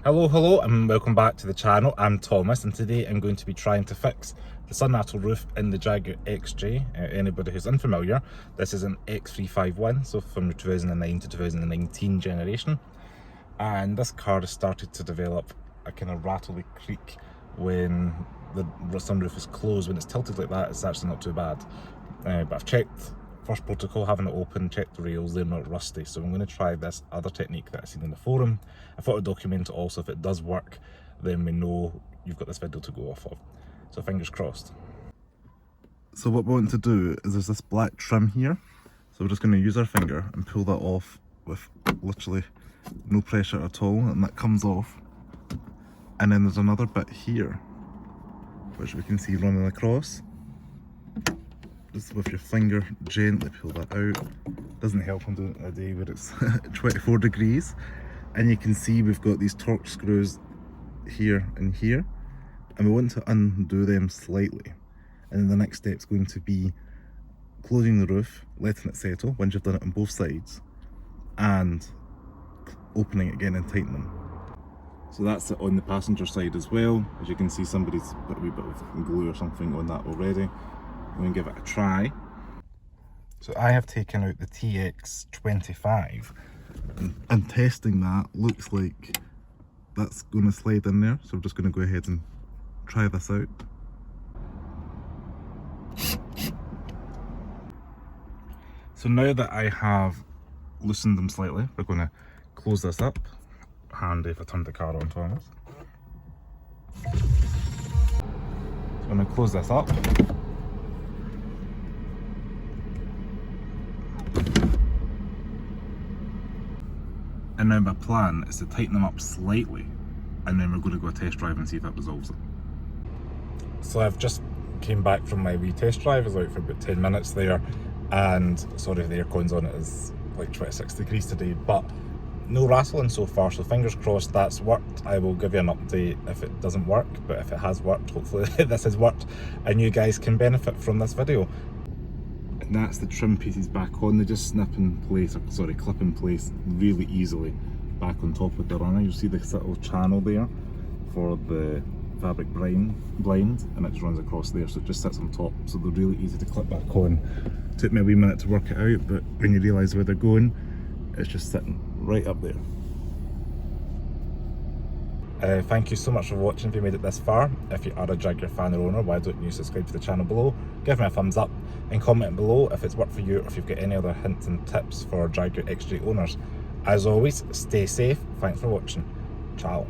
Hello and welcome back to the channel. I'm Thomas and today I'm going to be trying to fix the sunroof roof in the Jaguar XJ. Anybody who's unfamiliar, this is an X351, so from the 2009 to 2019 generation. And this car has started to develop a kind of rattly creak when the sunroof is closed. When it's tilted like that, it's actually not too bad. But I've checked first protocol, having it open, check the rails, they're not rusty. So I'm going to try this other technique that I've seen in the forum. I thought I'd document it also. If it does work, then we know you've got this video to go off of. So fingers crossed. So what we want to do is there's this black trim here. So we're just going to use our finger and pull that off with literally no pressure at all, and that comes off. And then there's another bit here, which we can see running across. Just with your finger, gently pull that out. Doesn't help on doing it a day where it's 24 degrees. And you can see we've got these torque screws here and here. And we want to undo them slightly. And then the next step is going to be closing the roof, letting it settle once you've done it on both sides, and opening it again and tightening. So that's it on the passenger side as well. As you can see, somebody's put a wee bit of glue or something on that already. I'm going to give it a try. So I have taken out the TX25 and testing that, looks like that's going to slide in there. So we're just going to go ahead and try this out. So now that I have loosened them slightly, we're going to close this up. Handy if I turn the car on, Thomas. So I'm going to close this up. And now my plan is to tighten them up slightly, and then we're going to go a test drive and see if that resolves it. So I've just came back from my wee test drive. I was out for about 10 minutes there, and sorry if the aircon's on, it is like 26 degrees today, but no rattling so far, so fingers crossed that's worked. I will give you an update if it doesn't work, but if it has worked, hopefully this has worked and you guys can benefit from this video. And that's the trim pieces back on. They just snip in place, or sorry, clip in place really easily back on top of the runner. You'll see this little channel there for the fabric blind, and it just runs across there, so it just sits on top, so they're really easy to clip back on. Took me a wee minute to work it out, but when you realise where they're going, it's just sitting right up there. Thank you so much for watching if you made it this far. If you are a Jaguar fan or owner, why don't you subscribe to the channel below, give me a thumbs up and comment below if it's worked for you, or if you've got any other hints and tips for Jaguar XJ owners. As always, stay safe, thanks for watching, ciao.